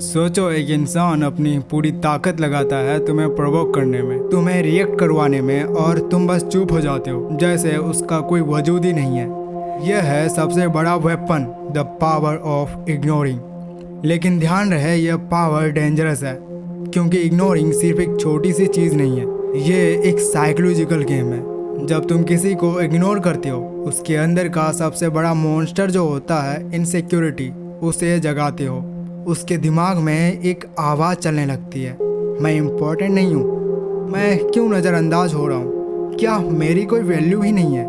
सोचो, एक इंसान अपनी पूरी ताकत लगाता है तुम्हें प्रोवोक करने में, तुम्हें रिएक्ट करवाने में, और तुम बस चुप हो जाते हो जैसे उसका कोई वजूद ही नहीं है। यह है सबसे बड़ा weapon, the power of ignoring. लेकिन ध्यान रहे, यह पावर डेंजरस है, क्योंकि इग्नोरिंग सिर्फ एक छोटी सी चीज़ नहीं है, ये एक साइकोलॉजिकल गेम है। जब तुम किसी को इग्नोर करते हो, उसके अंदर का सबसे बड़ा मॉन्स्टर जो होता है इनसिक्योरिटी, उसे जगाते हो। उसके दिमाग में एक आवाज़ चलने लगती है, मैं इम्पोर्टेंट नहीं हूँ, मैं क्यों नज़रअंदाज हो रहा हूँ, क्या मेरी कोई वैल्यू ही नहीं है।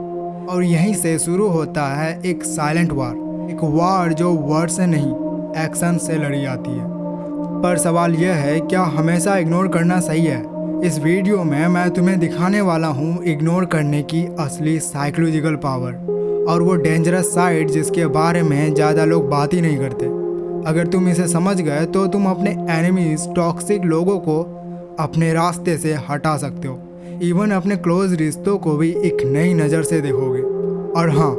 और यहीं से शुरू होता है एक साइलेंट वार, एक वार जो वर्ड से नहीं, एक्शन से लड़ी जाती है। पर सवाल यह है, क्या हमेशा इग्नोर करना सही है? इस वीडियो में मैं तुम्हें दिखाने वाला हूँ इग्नोर करने की असली साइकोलॉजिकल पावर, और वो डेंजरस साइड जिसके बारे में ज़्यादा लोग बात ही नहीं करते। अगर तुम इसे समझ गए तो तुम अपने एनिमीज, टॉक्सिक लोगों को अपने रास्ते से हटा सकते हो, इवन अपने क्लोज रिश्तों को भी एक नई नज़र से देखोगे। और हाँ,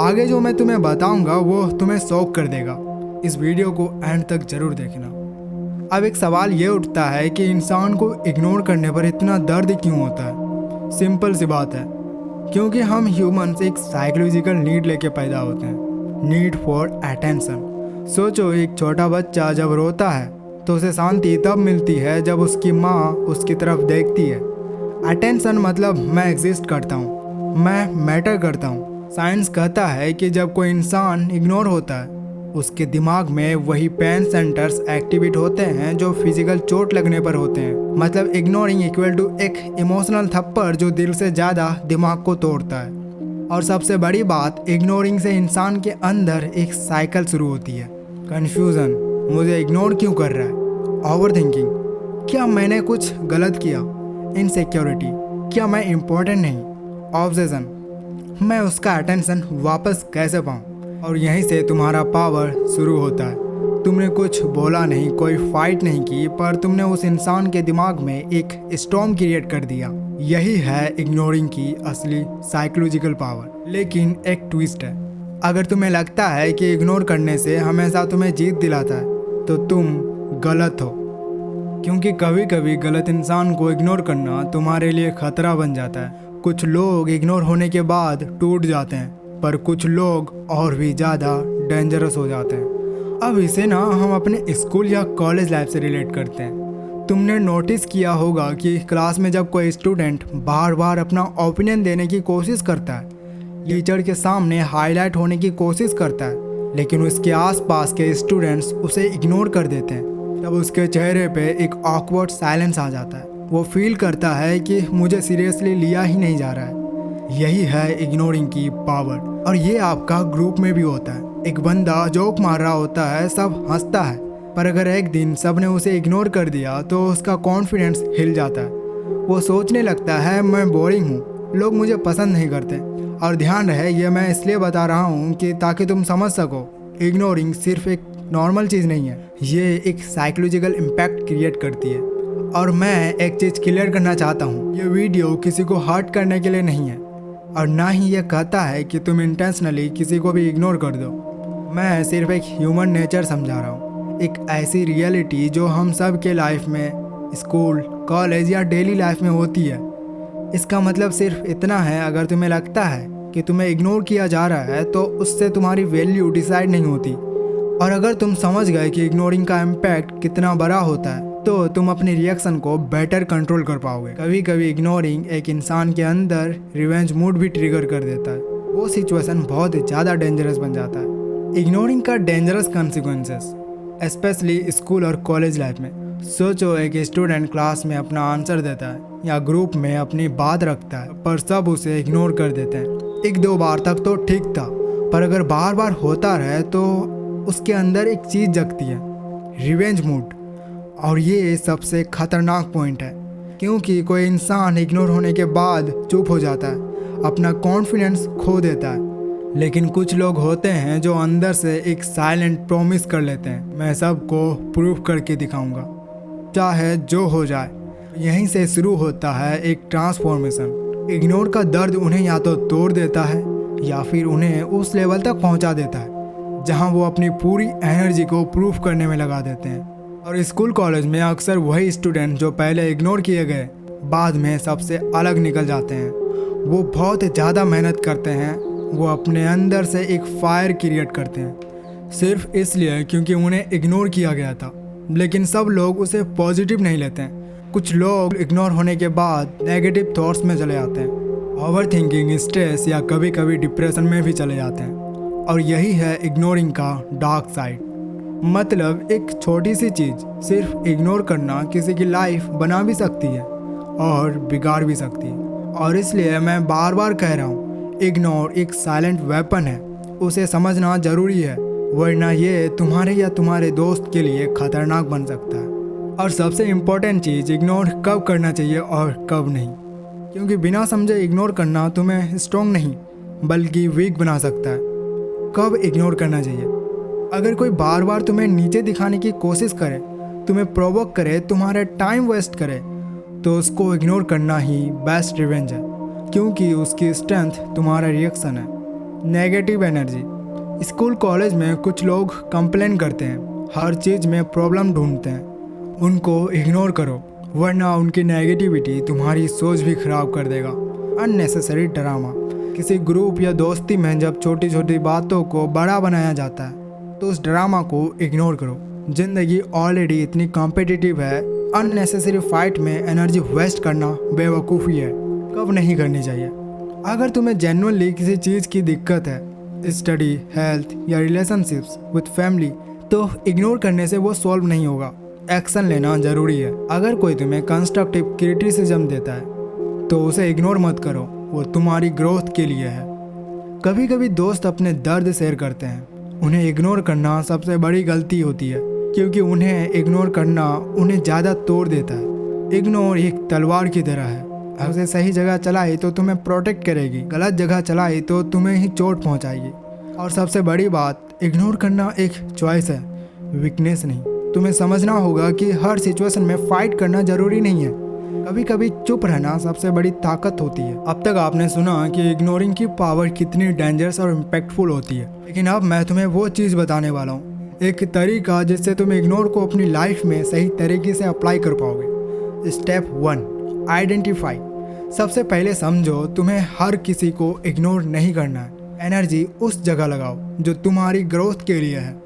आगे जो मैं तुम्हें बताऊंगा वो तुम्हें शॉक कर देगा। इस वीडियो को एंड तक जरूर देखना। अब एक सवाल ये उठता है कि इंसान को इग्नोर करने पर इतना दर्द क्यों होता है? सिंपल सी बात है, क्योंकि हम ह्यूमंस एक साइकोलॉजिकल नीड लेके पैदा होते हैं, नीड फॉर अटेंशन। सोचो, एक छोटा बच्चा जब रोता है तो उसे शांति तब मिलती है जब उसकी माँ उसकी तरफ देखती है। अटेंशन मतलब मैं एग्जिस्ट करता हूँ, मैं मैटर करता हूँ। साइंस कहता है कि जब कोई इंसान इग्नोर होता है, उसके दिमाग में वही पेन सेंटर्स एक्टिवेट होते हैं जो फिजिकल चोट लगने पर होते हैं। मतलब इग्नोरिंग इक्वल टू एक इमोशनल थप्पड़ जो दिल से ज़्यादा दिमाग को तोड़ता है। और सबसे बड़ी बात, इग्नोरिंग से इंसान के अंदर एक साइकिल शुरू होती है। कन्फ्यूज़न, मुझे इग्नोर क्यों कर रहा है? ओवर थिंकिंग, क्या मैंने कुछ गलत किया? इनसिक्योरिटी, क्या मैं इम्पोर्टेंट नहीं? ऑब्सेशन, मैं उसका अटेंशन वापस कैसे पाऊँ? और यहीं से तुम्हारा पावर शुरू होता है। तुमने कुछ बोला नहीं, कोई फाइट नहीं की, पर तुमने उस इंसान के दिमाग में एक स्टॉर्म क्रिएट कर दिया। यही है इग्नोरिंग की असली साइकोलॉजिकल पावर। लेकिन एक ट्विस्ट है, अगर तुम्हें लगता है कि इग्नोर करने से हमेशा तुम्हें जीत दिलाता है तो तुम गलत हो, क्योंकि कभी कभी गलत इंसान को इग्नोर करना तुम्हारे लिए खतरा बन जाता है। कुछ लोग इग्नोर होने के बाद टूट जाते हैं, पर कुछ लोग और भी ज़्यादा डेंजरस हो जाते हैं। अब इसे ना हम अपने स्कूल या कॉलेज लाइफ से रिलेट करते हैं। तुमने नोटिस किया होगा कि क्लास में जब कोई स्टूडेंट बार बार अपना ओपिनियन देने की कोशिश करता है, टीचर के सामने हाईलाइट होने की कोशिश करता है, लेकिन उसके आसपास के स्टूडेंट्स उसे इग्नोर कर देते हैं, तब उसके चेहरे पे एक ऑकवर्ड साइलेंस आ जाता है। वो फील करता है कि मुझे सीरियसली लिया ही नहीं जा रहा है। यही है इग्नोरिंग की पावर। और ये आपका ग्रुप में भी होता है। एक बंदा जोक मार रहा होता है, सब हंसता है, पर अगर एक दिन सब ने उसे इग्नोर कर दिया तो उसका कॉन्फिडेंस हिल जाता है। वो सोचने लगता है, मैं बोरिंग हूँ, लोग मुझे पसंद नहीं करते। और ध्यान रहे, ये मैं इसलिए बता रहा हूँ कि ताकि तुम समझ सको, इग्नोरिंग सिर्फ एक नॉर्मल चीज़ नहीं है, ये एक साइकोलॉजिकल इम्पैक्ट क्रिएट करती है। और मैं एक चीज़ क्लियर करना चाहता हूँ, ये वीडियो किसी को हर्ट करने के लिए नहीं है, और ना ही ये कहता है कि तुम इंटेंशनली किसी को भी इग्नोर कर दो। मैं सिर्फ एक ह्यूमन नेचर समझा रहा हूँ, एक ऐसी रियलिटी जो हम सब के लाइफ में, स्कूल, कॉलेज या डेली लाइफ में होती है। इसका मतलब सिर्फ इतना है, अगर तुम्हें लगता है कि तुम्हें इग्नोर किया जा रहा है तो उससे तुम्हारी वैल्यू डिसाइड नहीं होती। और अगर तुम समझ गए कि इग्नोरिंग का इम्पैक्ट कितना बड़ा होता है, तो तुम अपने रिएक्शन को बेटर कंट्रोल कर पाओगे। कभी कभी इग्नोरिंग एक इंसान के अंदर रिवेंज मूड भी ट्रिगर कर देता है। वो सिचुएशन बहुत ज़्यादा डेंजरस बन जाता है। इग्नोरिंग का डेंजरस कॉन्सिक्वेंसेस, स्पेशली स्कूल और कॉलेज लाइफ में। सोचो, एक स्टूडेंट क्लास में अपना आंसर देता है या ग्रुप में अपनी बात रखता है, पर सब उसे इग्नोर कर देते हैं। एक दो बार तक तो ठीक था, पर अगर बार बार होता रहे तो उसके अंदर एक चीज़ जगती है, रिवेंज मूड। और ये सबसे खतरनाक पॉइंट है, क्योंकि कोई इंसान इग्नोर होने के बाद चुप हो जाता है, अपना कॉन्फिडेंस खो देता है। लेकिन कुछ लोग होते हैं जो अंदर से एक साइलेंट प्रॉमिस कर लेते हैं, मैं सबको प्रूफ करके दिखाऊंगा, चाहे जो हो जाए। यहीं से शुरू होता है एक ट्रांसफॉर्मेशन। इग्नोर का दर्द उन्हें या तो तोड़ देता है या फिर उन्हें उस लेवल तक पहुंचा देता है जहां वो अपनी पूरी एनर्जी को प्रूफ करने में लगा देते हैं। और स्कूल कॉलेज में अक्सर वही स्टूडेंट जो पहले इग्नोर किए गए बाद में सबसे अलग निकल जाते हैं। वो बहुत ज़्यादा मेहनत करते हैं, वो अपने अंदर से एक फायर क्रिएट करते हैं सिर्फ इसलिए क्योंकि उन्हें इग्नोर किया गया था। लेकिन सब लोग उसे पॉजिटिव नहीं लेते हैं। कुछ लोग इग्नोर होने के बाद नेगेटिव थॉट्स में चले जाते हैं, ओवर थिंकिंग, स्ट्रेस या कभी कभी डिप्रेशन में भी चले जाते हैं। और यही है इग्नोरिंग का डार्क साइड। मतलब एक छोटी सी चीज़ सिर्फ इग्नोर करना किसी की लाइफ बना भी सकती है और बिगाड़ भी सकती है। और इसलिए मैं बार बार कह रहा हूँ, इग्नोर एक साइलेंट वेपन है, उसे समझना ज़रूरी है, वरना ये तुम्हारे या तुम्हारे दोस्त के लिए खतरनाक बन सकता है। और सबसे इम्पोर्टेंट चीज़, इग्नोर कब करना चाहिए और कब नहीं, क्योंकि बिना समझे इग्नोर करना तुम्हें स्ट्रॉन्ग नहीं बल्कि वीक बना सकता है। कब इग्नोर करना चाहिए? अगर कोई बार बार तुम्हें नीचे दिखाने की कोशिश करे, तुम्हें प्रोवोक करे, तुम्हारा टाइम वेस्ट करे, तो उसको इग्नोर करना ही बेस्ट रिवेंज है, क्योंकि उसकी स्ट्रेंथ तुम्हारा रिएक्शन है। Negative energy. स्कूल कॉलेज में कुछ लोग कंप्लेन करते हैं, हर चीज़ में प्रॉब्लम ढूंढते हैं। उनको इग्नोर करो, वरना उनकी नेगेटिविटी तुम्हारी सोच भी खराब कर देगा। Unnecessary drama. किसी ग्रुप या दोस्ती में जब छोटी छोटी बातों को बड़ा बनाया जाता है तो उस ड्रामा को इग्नोर करो। जिंदगी ऑलरेडी इतनी कॉम्पिटिटिव है, अननेसेसरी फाइट में एनर्जी वेस्ट करना बेवकूफ़ी है। कब नहीं करनी चाहिए? अगर तुम्हें जेन्युइनली किसी चीज़ की दिक्कत है, स्टडी, हेल्थ या रिलेशनशिप्स विद फैमिली, तो इग्नोर करने से वो सॉल्व नहीं होगा। एक्शन लेना ज़रूरी है। अगर कोई तुम्हें कंस्ट्रक्टिव क्रिटिसिज्म देता है तो उसे इग्नोर मत करो, वो तुम्हारी ग्रोथ के लिए है। कभी कभी दोस्त अपने दर्द शेयर करते हैं, उन्हें इग्नोर करना सबसे बड़ी गलती होती है, क्योंकि उन्हें इग्नोर करना उन्हें ज़्यादा तोड़ देता है। इग्नोर एक तलवार की तरह है, उसे सही जगह चलाई तो तुम्हें प्रोटेक्ट करेगी, गलत जगह चलाई तो तुम्हें ही चोट पहुंचाएगी। और सबसे बड़ी बात, इग्नोर करना एक चॉइस है, वीकनेस नहीं। तुम्हें समझना होगा कि हर सिचुएशन में फाइट करना जरूरी नहीं है, कभी कभी चुप रहना सबसे बड़ी ताकत होती है। अब तक आपने सुना कि इग्नोरिंग की पावर कितनी डेंजरस और इम्पैक्टफुल होती है, लेकिन अब मैं तुम्हें वो चीज़ बताने वाला हूँ, एक तरीका जिससे तुम इग्नोर को अपनी लाइफ में सही तरीके से अप्लाई कर पाओगे। Step 1, identify. सबसे पहले समझो, तुम्हें हर किसी को इग्नोर नहीं करना है। एनर्जी उस जगह लगाओ जो तुम्हारी ग्रोथ के लिए है।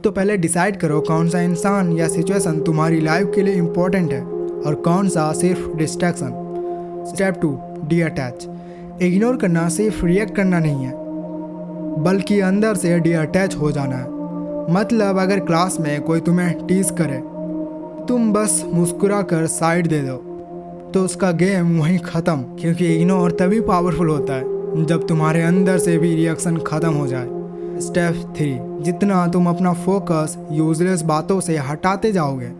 तो पहले डिसाइड करो कौन सा इंसान या सिचुएशन तुम्हारी लाइफ के लिए इम्पोर्टेंट है और कौन सा सिर्फ डिस्ट्रैक्शन। Step 2, D-attach. इग्नोर करना सिर्फ रिएक्ट करना नहीं है, बल्कि अंदर से डी-अटैच हो जाना है। मतलब अगर क्लास में कोई तुम्हें टीज करे, तुम बस मुस्कुरा कर साइड दे दो तो उसका गेम वहीं ख़त्म। क्योंकि इग्नोर तभी पावरफुल होता है जब तुम्हारे अंदर से भी रिएक्शन ख़त्म हो जाए। स्टेप 3, जितना तुम अपना फोकस यूजलेस बातों से हटाते जाओगे,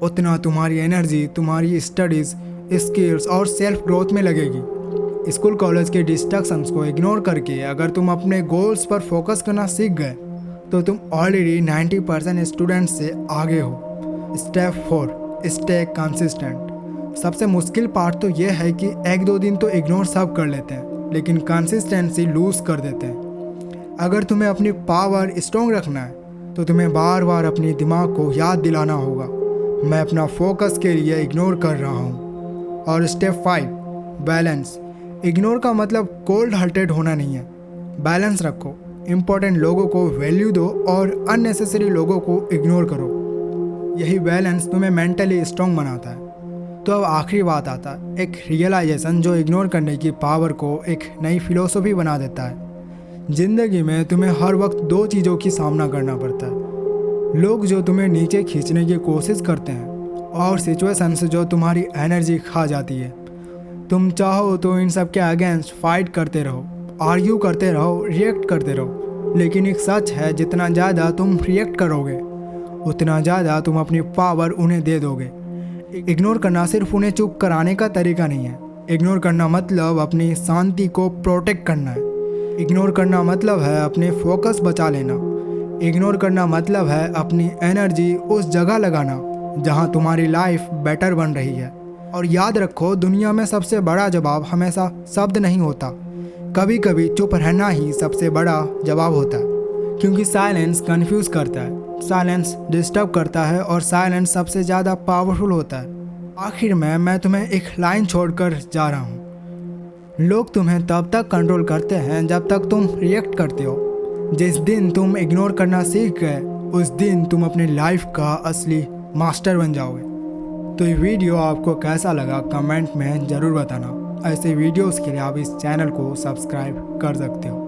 उतना तुम्हारी एनर्जी तुम्हारी स्टडीज़, स्किल्स और सेल्फ ग्रोथ में लगेगी। स्कूल कॉलेज के डिस्ट्रैक्शंस को इग्नोर करके अगर तुम अपने गोल्स पर फोकस करना सीख गए तो तुम ऑलरेडी 90% स्टूडेंट्स से आगे हो। Step 4, stay consistent. सबसे मुश्किल पार्ट तो यह है कि 1-2 दिन तो इग्नोर सब कर लेते हैं, लेकिन कंसिस्टेंसी लूज कर देते हैं। अगर तुम्हें अपनी पावर स्ट्रॉन्ग रखना है तो तुम्हें बार बार अपने दिमाग को याद दिलाना होगा, मैं अपना फोकस के लिए इग्नोर कर रहा हूँ। और स्टेप 5, बैलेंस। इग्नोर का मतलब कोल्ड हार्टेड होना नहीं है, बैलेंस रखो। इम्पोर्टेंट लोगों को वैल्यू दो और अननेसेसरी लोगों को इग्नोर करो। यही बैलेंस तुम्हें मेंटली स्ट्रॉन्ग बनाता है। तो अब आखिरी बात आता है, एक रियलाइजेशन जो इग्नोर करने की पावर को एक नई फिलोसफी बना देता है। ज़िंदगी में तुम्हें हर वक्त 2 चीज़ों की सामना करना पड़ता है, लोग जो तुम्हें नीचे खींचने की कोशिश करते हैं और सिचुएशंस जो तुम्हारी एनर्जी खा जाती है। तुम चाहो तो इन सब के अगेंस्ट फाइट करते रहो, आर्ग्यू करते रहो, रिएक्ट करते रहो, लेकिन एक सच है, जितना ज़्यादा तुम रिएक्ट करोगे उतना ज़्यादा तुम अपनी पावर उन्हें दे दोगे। इग्नोर करना सिर्फ उन्हें चुप कराने का तरीका नहीं है, इग्नोर करना मतलब अपनी शांति को प्रोटेक्ट करना है। इग्नोर करना मतलब है अपने फोकस बचा लेना। इग्नोर करना मतलब है अपनी एनर्जी उस जगह लगाना जहां तुम्हारी लाइफ बेटर बन रही है। और याद रखो, दुनिया में सबसे बड़ा जवाब हमेशा शब्द नहीं होता, कभी कभी चुप रहना ही सबसे बड़ा जवाब होता है। क्योंकि साइलेंस कंफ्यूज करता है, साइलेंस डिस्टर्ब करता है और साइलेंस सबसे ज़्यादा पावरफुल होता है। आखिर में मैं तुम्हें एक लाइन छोड़कर जा रहा हूँ। लोग तुम्हें तब तक कंट्रोल करते हैं जब तक तुम रिएक्ट करते हो। जिस दिन तुम इग्नोर करना सीख गए उस दिन तुम अपनी लाइफ का असली मास्टर बन जाओगे। तो ये वीडियो आपको कैसा लगा कमेंट में ज़रूर बताना। ऐसे वीडियोस के लिए आप इस चैनल को सब्सक्राइब कर सकते हो।